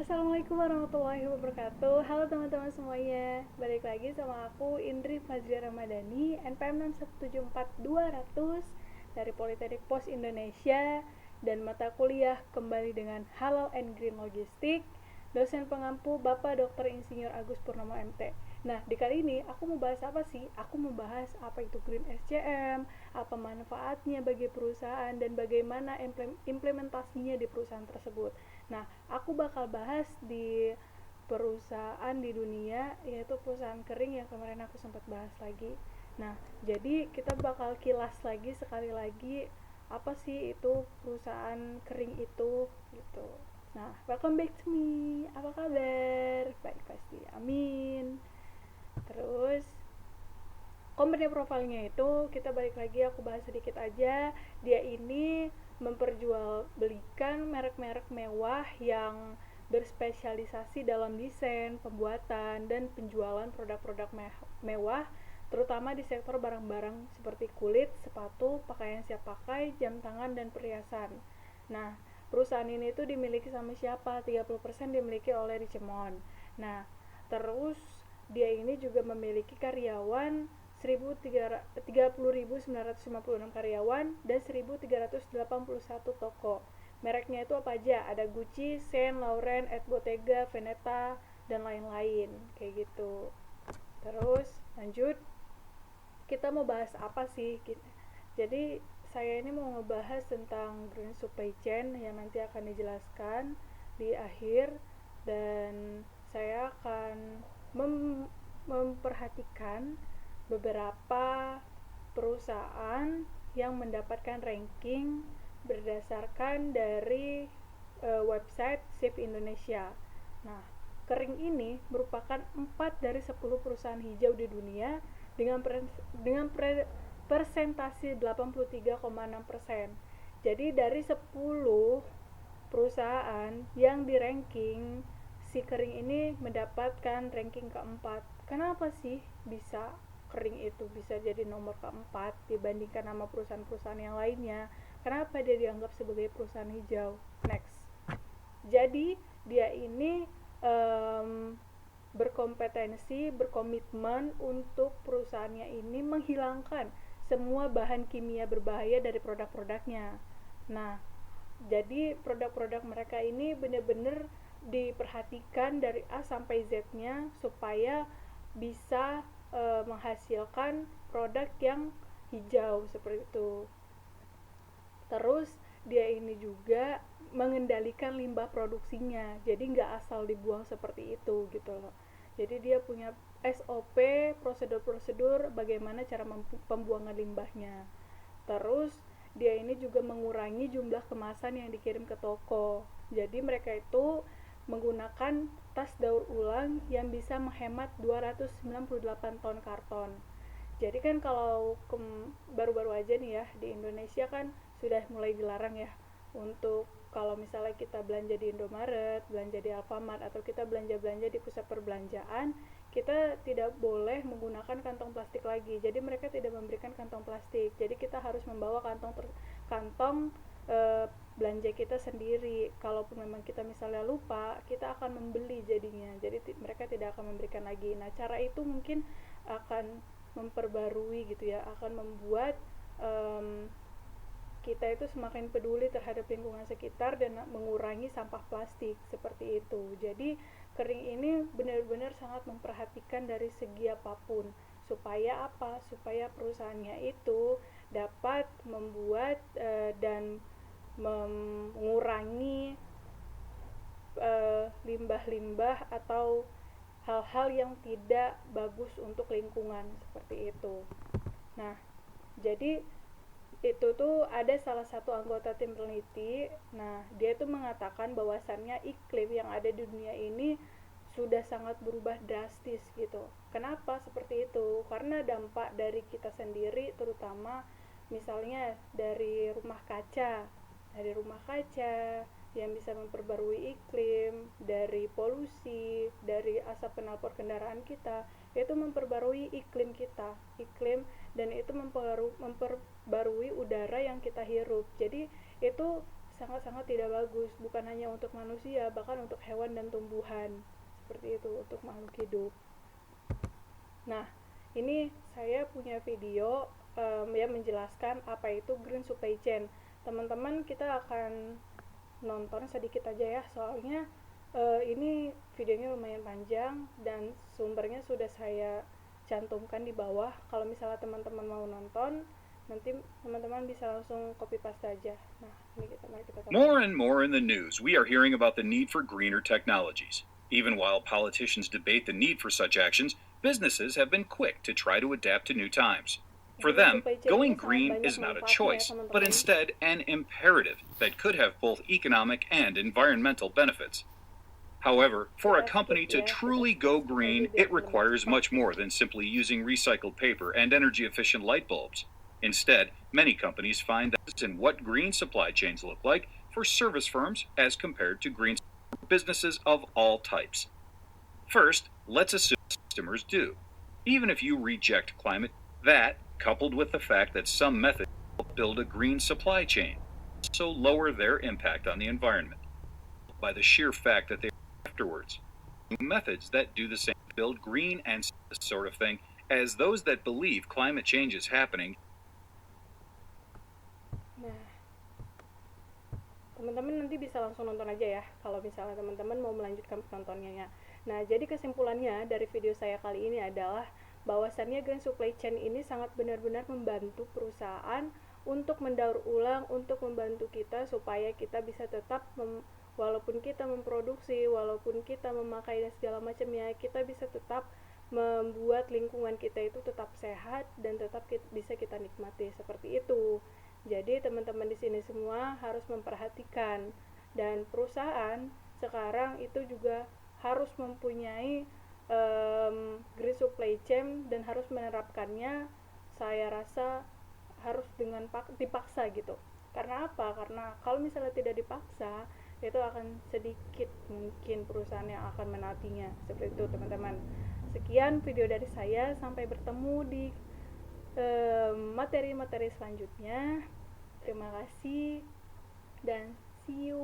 Assalamualaikum warahmatullahi wabarakatuh. Halo teman-teman semuanya. Balik lagi sama aku Indri Fazlia Ramadhani, NPM 6174200 dari Politeknik Pos Indonesia, dan mata kuliah kembali dengan Halal and Green Logistik. Dosen pengampu Bapak Dr. Insinyur Agus Purnomo MT. Nah, di kali ini aku mau bahas apa sih? Aku mau bahas apa itu Green SCM, apa manfaatnya bagi perusahaan, dan bagaimana implementasinya di perusahaan tersebut. Nah, aku bakal bahas di perusahaan di dunia, yaitu perusahaan kering yang kemarin aku sempat bahas lagi. Nah, jadi kita bakal kilas lagi sekali lagi apa sih itu perusahaan kering itu gitu. Nah, welcome back to me. Apa kabar? Baik pasti. Amin. Terus company profilnya itu kita balik lagi, aku bahas sedikit aja. Dia ini memperjualbelikan merek-merek mewah yang berspesialisasi dalam desain, pembuatan, dan penjualan produk-produk mewah, terutama di sektor barang-barang seperti kulit, sepatu, pakaian siap pakai, jam tangan, dan perhiasan. Nah, perusahaan ini tuh dimiliki sama siapa? 30% dimiliki oleh Richemont. Nah, terus dia ini juga memiliki karyawan 30.956 karyawan dan 1.381 toko. Mereknya itu apa aja? Ada Gucci, Saint Laurent, Ed Bottega, Veneta, dan lain-lain kayak gitu. Terus lanjut, kita mau bahas apa sih? Jadi saya ini mau ngebahas tentang green supply chain yang nanti akan dijelaskan di akhir, dan saya akan memperhatikan beberapa perusahaan yang mendapatkan ranking berdasarkan dari website Shift Indonesia. Nah, kering ini merupakan 4 dari 10 perusahaan hijau di dunia dengan persentase 83,6%. Jadi dari 10 perusahaan yang di ranking, si kering ini mendapatkan ranking keempat. Kenapa sih bisa kering itu bisa jadi nomor keempat dibandingkan sama perusahaan-perusahaan yang lainnya? Kenapa dia dianggap sebagai perusahaan hijau? Next. Jadi dia ini berkomitmen untuk perusahaannya ini menghilangkan semua bahan kimia berbahaya dari produk-produknya. Nah, jadi produk-produk mereka ini benar-benar diperhatikan dari A sampai Z-nya supaya bisa menghasilkan produk yang hijau seperti itu. Terus dia ini juga mengendalikan limbah produksinya, jadi nggak asal dibuang seperti itu gitu loh. Jadi dia punya SOP, prosedur-prosedur bagaimana cara pembuangan limbahnya. Terus dia ini juga mengurangi jumlah kemasan yang dikirim ke toko. Jadi mereka itu menggunakan tas daur ulang yang bisa menghemat 298 ton karton. Jadi kan kalau baru-baru aja nih ya di Indonesia kan sudah mulai dilarang ya untuk kalau misalnya kita belanja di Indomaret, belanja di Alfamart, atau kita belanja-belanja di pusat perbelanjaan, kita tidak boleh menggunakan kantong plastik lagi. Jadi mereka tidak memberikan kantong plastik. Jadi kita harus membawa kantong belanja kita sendiri. Kalaupun memang kita misalnya lupa, kita akan membeli jadinya. Jadi mereka tidak akan memberikan lagi. Nah, cara itu mungkin akan memperbarui gitu ya, akan membuat kita itu semakin peduli terhadap lingkungan sekitar dan mengurangi sampah plastik seperti itu. Jadi kering ini benar-benar sangat memperhatikan dari segi apapun. Supaya apa? Supaya perusahaannya itu dapat membuat dan mengurangi limbah-limbah atau hal-hal yang tidak bagus untuk lingkungan seperti itu. Nah, jadi itu tuh ada salah satu anggota tim peneliti. Nah, dia tuh mengatakan bahwasannya iklim yang ada di dunia ini sudah sangat berubah drastis gitu. Kenapa seperti itu? Karena dampak dari kita sendiri, terutama misalnya dari rumah kaca. Dari rumah kaca yang bisa memperbarui iklim, dari polusi, dari asap knalpot kendaraan kita, itu memperbarui iklim kita, iklim, dan itu memperbarui udara yang kita hirup. Jadi itu sangat-sangat tidak bagus, bukan hanya untuk manusia, bahkan untuk hewan dan tumbuhan, seperti itu, untuk makhluk hidup. Nah, ini saya punya video yang menjelaskan apa itu green supply chain. Teman-teman, kita akan nonton sedikit aja ya, soalnya ini videonya lumayan panjang dan sumbernya sudah saya cantumkan di bawah. Kalau misalnya teman-teman mau nonton, nanti teman-teman bisa langsung copy paste aja. Nah, mari kita tonton. More and more in the news, we are hearing about the need for greener technologies. Even while politicians debate the need for such actions, businesses have been quick to try to adapt to new times. For them, going green is not a choice, but instead an imperative that could have both economic and environmental benefits. However, for a company to truly go green, it requires much more than simply using recycled paper and energy-efficient light bulbs. Instead, many companies find that in what green supply chains look like for service firms as compared to green businesses of all types. First, let's assume customers do. Even if you reject climate, that, coupled with the fact that some methods build a green supply chain, also lower their impact on the environment by the sheer fact that they afterwards. Methods that do the same build green and this sort of thing as those that believe climate change is happening. Nah, teman-teman nanti bisa langsung nonton aja ya kalau misalnya teman-teman mau melanjutkan penontonnya ya. Nah, jadi kesimpulannya dari video saya kali ini adalah bahwasannya green supply chain ini sangat benar-benar membantu perusahaan untuk mendaur ulang, untuk membantu kita supaya kita bisa tetap walaupun kita memproduksi, walaupun kita memakai dan segala macamnya, kita bisa tetap membuat lingkungan kita itu tetap sehat dan tetap bisa kita nikmati, seperti itu. Jadi teman-teman di sini semua harus memperhatikan, dan perusahaan sekarang itu juga harus mempunyai green supply chain dan harus menerapkannya. Saya rasa harus dengan dipaksa gitu. Karena apa? Karena kalau misalnya tidak dipaksa, itu akan sedikit mungkin perusahaan yang akan menaatinya. Seperti itu teman-teman. Sekian video dari saya, sampai bertemu di materi-materi selanjutnya. Terima kasih dan see you.